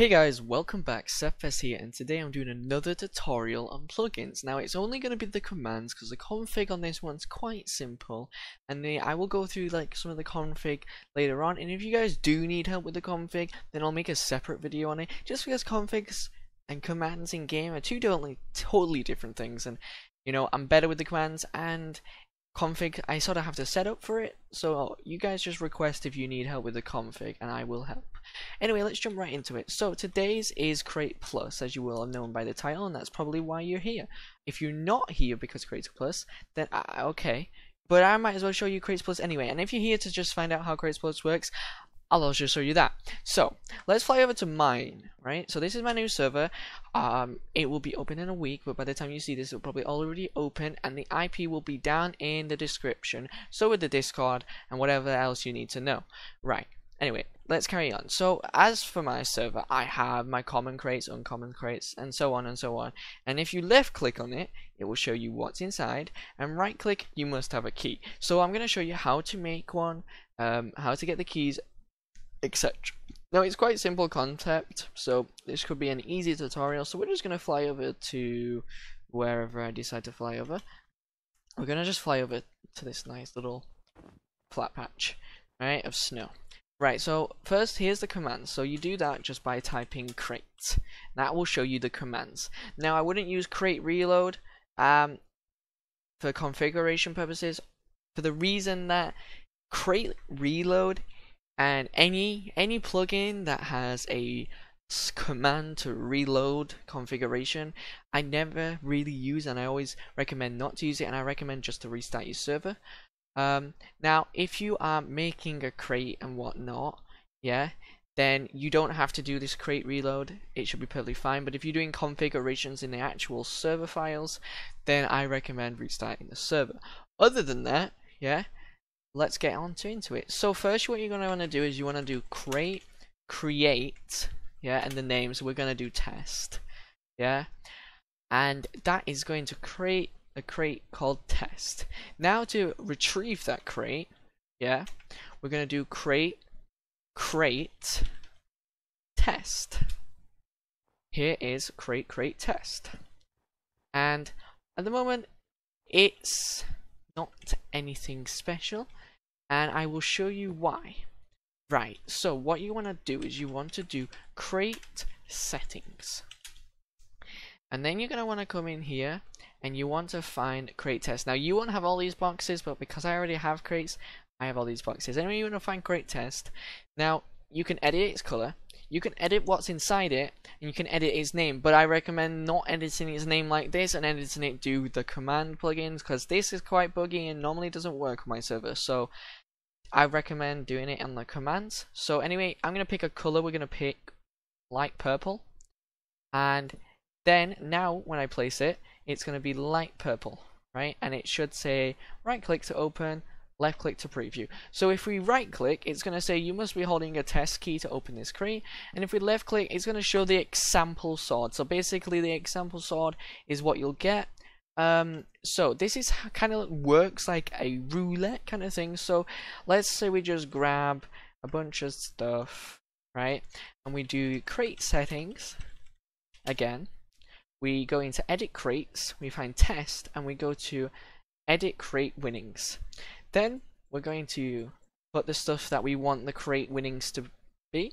Hey guys, welcome back, SethCraft here, and today I'm doing another tutorial on plugins. Now it's only going to be the commands because the config on this one's quite simple, and I will go through like some of the config later on, and if you guys do need help with the config, then I'll make a separate video on it, just because configs and commands in game are two totally different things, and you know, I'm better with the commands, and config I sort of have to set up for it, so you guys just request if you need help with the config and I will help. Anyway, let's jump right into it. So today's is CratePlus, as you will have known by the title, and that's probably why you're here. If you're not here because CratePlus, then okay, but I might as well show you CratePlus anyway, and if you're here to just find out how CratePlus works, I'll also show you that. So let's fly over to mine, right? So this is my new server. It will be open in a week, but by the time you see this, it'll probably already open, and the IP will be down in the description. So with the Discord and whatever else you need to know. Right. Anyway, let's carry on. So as for my server, I have my common crates, uncommon crates, and so on and so on. And if you left click on it, it will show you what's inside, and right click, you must have a key. So I'm going to show you how to make one, how to get the keys, etc. Now it's quite simple concept, so this could be an easy tutorial. So we're just going to fly over to wherever I decide to fly over. We're going to just fly over to this nice little flat patch, right, of snow. Right, so first here's the commands. So you do that just by typing crate. That will show you the commands. Now I wouldn't use crate reload for configuration purposes, for the reason that crate reload and any plugin that has a command to reload configuration, I never really use, and I always recommend not to use it, and I recommend just to restart your server. Now if you are making a crate and whatnot, yeah, then you don't have to do this crate reload. It should be perfectly fine. But if you're doing configurations in the actual server files, then I recommend restarting the server. Other than that, yeah, let's get on into it. So first, what you're going to want to do is you want to do create, yeah, and the name. So we're going to do test, yeah, and that is going to create a crate called test. Now to retrieve that crate, yeah, we're going to do crate test. Here is crate test, and at the moment it's not anything special, and I will show you why. Right, so what you want to do is you want to do crate settings, and then you're going to want to come in here and you want to find crate test. Now you won't have all these boxes, but because I already have crates, I have all these boxes. Anyway, you want to find crate test. Now you can edit its color, you can edit what's inside it, and you can edit its name, but I recommend not editing its name like this and editing it due the command plugins, because this is quite buggy and normally doesn't work on my server. So I recommend doing it on the commands. So anyway, I'm going to pick a color. We're going to pick light purple, and then now when I place it, it's going to be light purple, right? And it should say right click to open, left click to preview. So if we right click, it's going to say you must be holding a test key to open this crate, and if we left click, it's going to show the example sword. So basically the example sword is what you'll get. So this is kind of works like a roulette kind of thing. So let's say we just grab a bunch of stuff, right, and we do crate settings again. We go into edit crates, we find test, and we go to edit crate winnings. Then we're going to put the stuff that we want the crate winnings to be.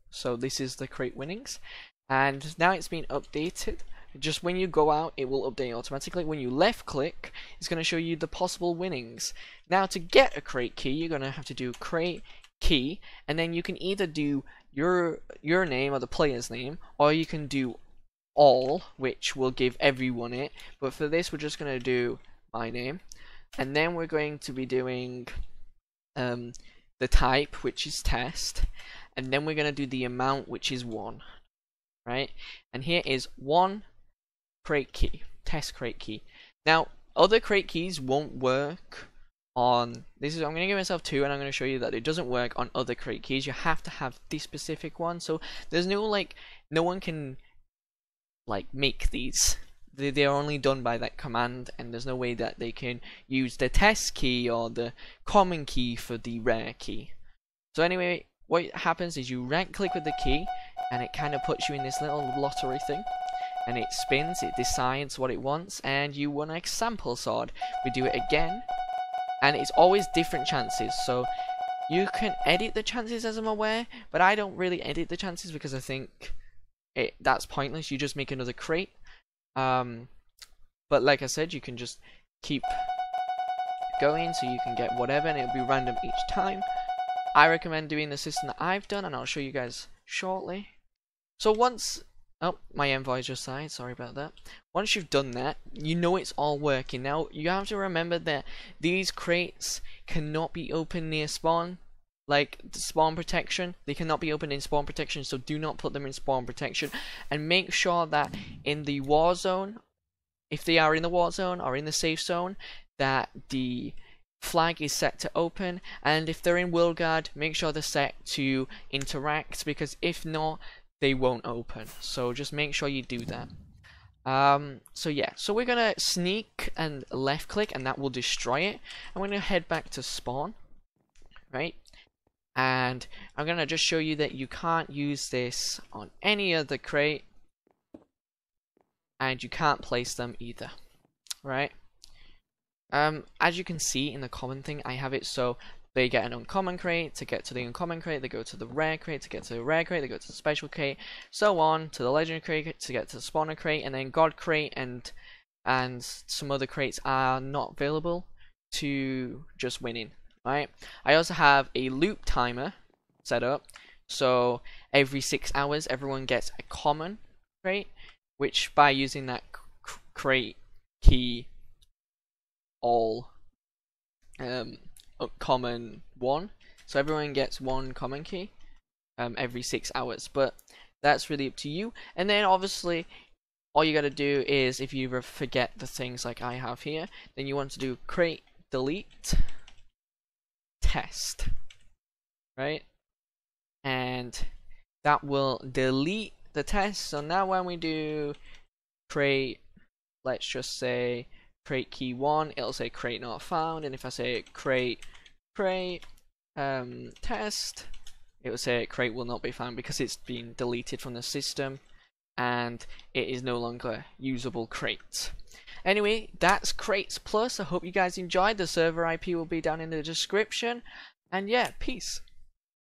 So this is the crate winnings, and now it's been updated. Just when you go out, it will update automatically. When you left click, it's going to show you the possible winnings. Now to get a crate key, you're going to have to do crate key, and then you can either do your name or the player's name, or you can do all, which will give everyone it. But for this, we're just going to do my name, and then we're going to be doing the type, which is test, and then we're going to do the amount, which is 1, right? And here is 1 crate key, test crate key. Now other crate keys won't work on this. I'm going to give myself 2, and I'm going to show you that it doesn't work on other crate keys. You have to have this specific one. So there's no no one can make these. They are only done by that command, and there's no way that they can use the test key or the common key for the rare key. So anyway, what happens is you right click with the key, and it kind of puts you in this little lottery thing, and it spins, it decides what it wants, and you won a sample sword. We do it again, and it's always different chances, so you can edit the chances as I'm aware, but I don't really edit the chances because I think that's pointless. You just make another crate. But like I said, you can just keep going so you can get whatever, and it'll be random each time. I recommend doing the system that I've done, and I'll show you guys shortly. So once, oh, my envoy just died, sorry about that. Once you've done that, you know it's all working. Now, you have to remember that these crates cannot be opened near spawn, like the spawn protection. They cannot be opened in spawn protection, so do not put them in spawn protection. And make sure that in the war zone, if they are in the war zone or in the safe zone, that the flag is set to open, and if they're in world guard, make sure they're set to interact, because if not, they won't open. So just make sure you do that. So yeah, so we're gonna sneak and left click, and that will destroy it. I'm gonna head back to spawn, right? And I'm gonna just show you that you can't use this on any other crate, and you can't place them either, right? As you can see in the common thing, I have it so they get an uncommon crate. To get to the uncommon crate, they go to the rare crate. To get to the rare crate, they go to the special crate, so on to the legendary crate to get to the spawner crate, and then god crate and some other crates are not available to just winning, right? I also have a loop timer set up, so every 6 hours everyone gets a common crate, which by using that crate key all common one, so everyone gets one common key every 6 hours, but that's really up to you. And then obviously all you gotta do is, if you ever forget the things like I have here, then you want to do crate delete test, right? And that will delete the test. So now when we do crate, let's just say crate key 1, it'll say crate not found, and if I say crate test, it will say crate will not be found because it's been deleted from the system and it is no longer usable crate. Anyway, that's CratePlus. I hope you guys enjoyed. The server IP will be down in the description, and yeah, peace.